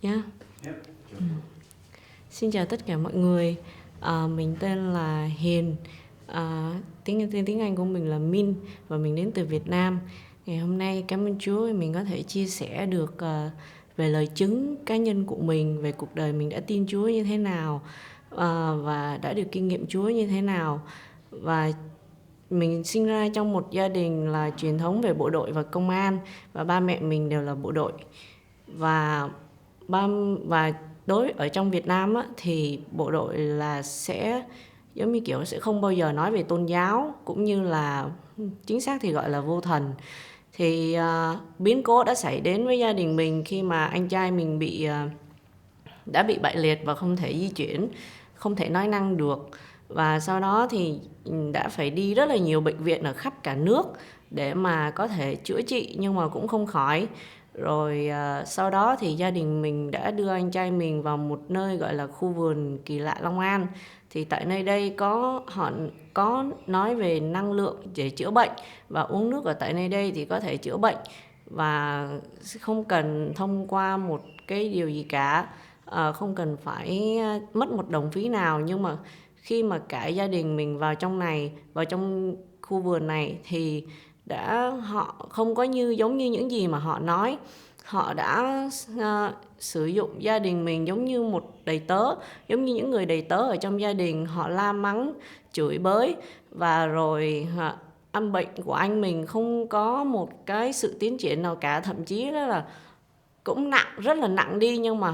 Yeah. Xin chào tất cả mọi người. Mình tên là Hiền. Tiếng Anh của mình là Min và mình đến từ Việt Nam. Ngày hôm nay cảm ơn Chúa vì mình có thể chia sẻ được về lời chứng cá nhân của mình, về cuộc đời mình đã tin Chúa như thế nào và đã được kinh nghiệm Chúa như thế nào. Và mình sinh ra trong một gia đình là truyền thống về bộ đội và công an, và ba mẹ mình đều là bộ đội. Và đối ở trong Việt Nam á, thì bộ đội là sẽ giống như kiểu sẽ không bao giờ nói về tôn giáo, cũng như là chính xác thì gọi là vô thần. Thì biến cố đã xảy đến với gia đình mình khi mà anh trai mình đã bị bại liệt và không thể di chuyển, không thể nói năng được. Và sau đó thì đã phải đi rất là nhiều bệnh viện ở khắp cả nước để mà có thể chữa trị, nhưng mà cũng không khỏi. Rồi sau đó thì gia đình mình đã đưa anh trai mình vào một nơi gọi là khu vườn Kỳ Lạ Long An. Thì tại nơi đây họ có nói về năng lượng để chữa bệnh, và uống nước ở tại nơi đây thì có thể chữa bệnh và không cần thông qua một cái điều gì cả, không cần phải mất một đồng phí nào. Nhưng mà khi mà cả gia đình mình vào trong khu vườn này thì họ không có giống như những gì mà họ nói. Họ đã sử dụng gia đình mình giống như một đầy tớ, giống như những người đầy tớ ở trong gia đình. Họ la mắng, chửi bới, và rồi âm bệnh của anh mình không có một cái sự tiến triển nào cả, thậm chí đó là cũng nặng, rất là nặng đi. Nhưng mà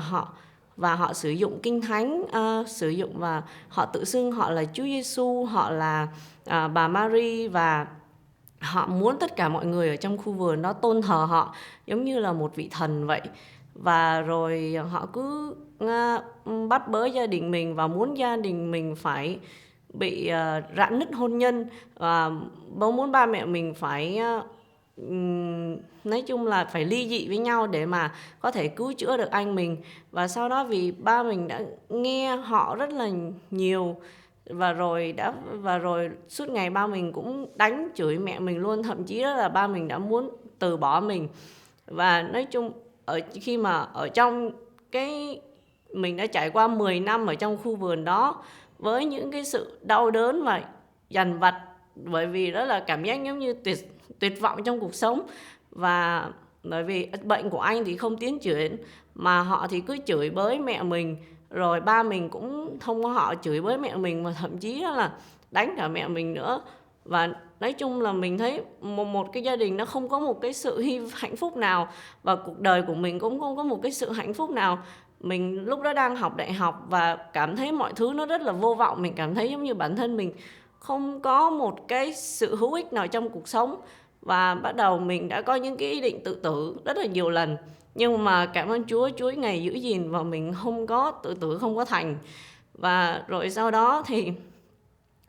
họ sử dụng kinh thánh, và họ tự xưng họ là Chúa Giêsu, họ là bà Mary, và họ muốn tất cả mọi người ở trong khu vườn đó tôn thờ họ giống như là một vị thần vậy. Và rồi họ cứ bắt bớ gia đình mình và muốn gia đình mình phải bị rạn nứt hôn nhân, và muốn ba mẹ mình phải nói chung là phải ly dị với nhau để mà có thể cứu chữa được anh mình. Và sau đó vì ba mình đã nghe họ rất là nhiều, và rồi suốt ngày ba mình cũng đánh chửi mẹ mình luôn, thậm chí đó là ba mình đã muốn từ bỏ mình. Và nói chung khi mà ở trong mình đã trải qua 10 năm ở trong khu vườn đó với những cái sự đau đớn và dằn vặt, bởi vì đó là cảm giác giống như tuyệt vọng trong cuộc sống. Và bởi vì bệnh của anh thì không tiến triển, mà họ thì cứ chửi bới mẹ mình, rồi ba mình cũng thông qua họ chửi bới mẹ mình, và thậm chí là đánh cả mẹ mình nữa. Và nói chung là mình thấy một cái gia đình nó không có một cái sự hạnh phúc nào, và cuộc đời của mình cũng không có một cái sự hạnh phúc nào. Mình lúc đó đang học đại học và cảm thấy mọi thứ nó rất là vô vọng. Mình cảm thấy giống như bản thân mình không có một cái sự hữu ích nào trong cuộc sống. Và bắt đầu mình đã có những cái ý định tự tử rất là nhiều lần. Nhưng mà cảm ơn Chúa, Chúa ngày giữ gìn và mình không có tự tử, không có thành. Và rồi sau đó thì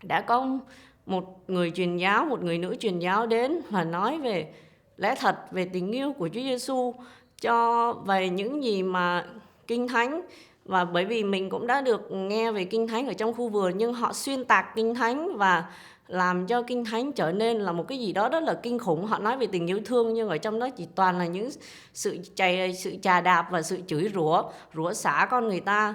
đã có một người truyền giáo, một người nữ truyền giáo đến và nói về lẽ thật, về tình yêu của Chúa Giêsu, về những gì mà Kinh Thánh. Và bởi vì mình cũng đã được nghe về Kinh Thánh ở trong khu vườn, nhưng họ xuyên tạc Kinh Thánh và làm cho Kinh Thánh trở nên là một cái gì đó rất là kinh khủng. Họ nói về tình yêu thương, nhưng ở trong đó chỉ toàn là những sự chà đạp và sự chửi rủa xả con người ta.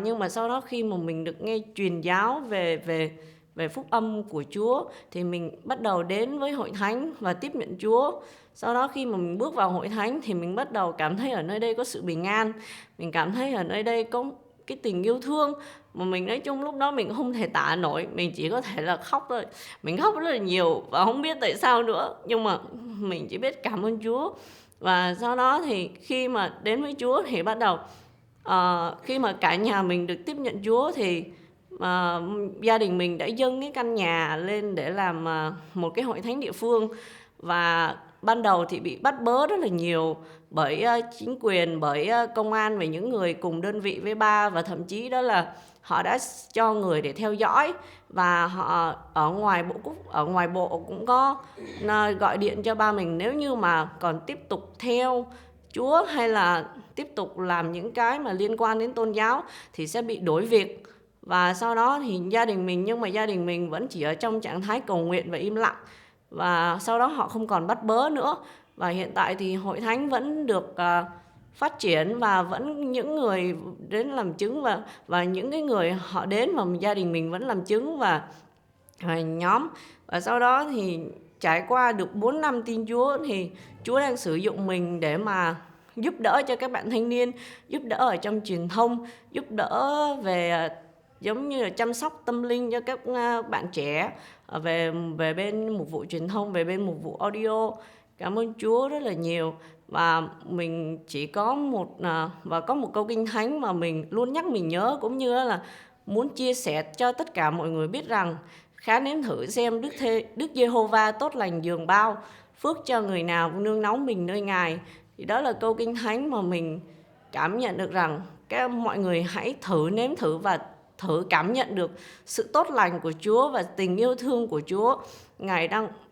Nhưng mà sau đó khi mà mình được nghe truyền giáo về phúc âm của Chúa thì mình bắt đầu đến với hội thánh và tiếp nhận Chúa. Sau đó khi mà mình bước vào hội thánh thì mình bắt đầu cảm thấy ở nơi đây có sự bình an. Mình cảm thấy ở nơi đây có cái tình yêu thương mà mình nói chung lúc đó mình không thể tả nổi. Mình chỉ có thể là khóc thôi. Mình khóc rất là nhiều và không biết tại sao nữa, nhưng mà mình chỉ biết cảm ơn Chúa. Và sau đó thì khi mà đến với Chúa thì bắt đầu khi mà cả nhà mình được tiếp nhận Chúa thì gia đình mình đã dâng cái căn nhà lên để làm một cái hội thánh địa phương. Và ban đầu thì bị bắt bớ rất là nhiều bởi chính quyền, bởi công an, và những người cùng đơn vị với ba. Và thậm chí đó là họ đã cho người để theo dõi, và họ ở ngoài bộ cũng có gọi điện cho ba mình, nếu như mà còn tiếp tục theo Chúa hay là tiếp tục làm những cái mà liên quan đến tôn giáo thì sẽ bị đổi việc. Và sau đó thì gia đình mình vẫn chỉ ở trong trạng thái cầu nguyện và im lặng. Và sau đó họ không còn bắt bớ nữa. Và hiện tại thì hội thánh vẫn được phát triển, và vẫn những người đến làm chứng, và những cái người họ đến mà gia đình mình vẫn làm chứng và nhóm. Và sau đó thì trải qua được 4 năm tin Chúa thì Chúa đang sử dụng mình để mà giúp đỡ cho các bạn thanh niên, giúp đỡ ở trong truyền thông, giúp đỡ về giống như là chăm sóc tâm linh cho các bạn trẻ, về bên mục vụ truyền thông, về bên mục vụ audio. Cảm ơn Chúa rất là nhiều. Và mình chỉ có một câu kinh thánh mà mình luôn nhắc mình nhớ, cũng như là muốn chia sẻ cho tất cả mọi người biết rằng: khá nếm thử xem Đức Giê-hô-va tốt lành nhường bao, phước cho người nào nương náu mình nơi Ngài. Thì đó là câu kinh thánh mà mình cảm nhận được rằng mọi người hãy thử nếm thử và thử cảm nhận được sự tốt lành của Chúa và tình yêu thương của Chúa.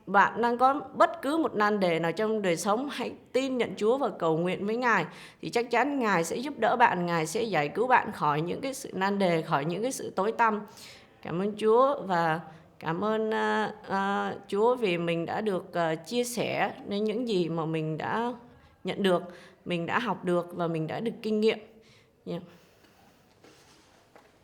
Bạn đang có bất cứ một nan đề nào trong đời sống, hãy tin nhận Chúa và cầu nguyện với Ngài, thì chắc chắn Ngài sẽ giúp đỡ bạn, Ngài sẽ giải cứu bạn khỏi những cái sự nan đề, khỏi những cái sự tối tăm. Cảm ơn Chúa, và cảm ơn Chúa vì mình đã được chia sẻ đến những gì mà mình đã nhận được, mình đã học được và mình đã được kinh nghiệm. Yeah.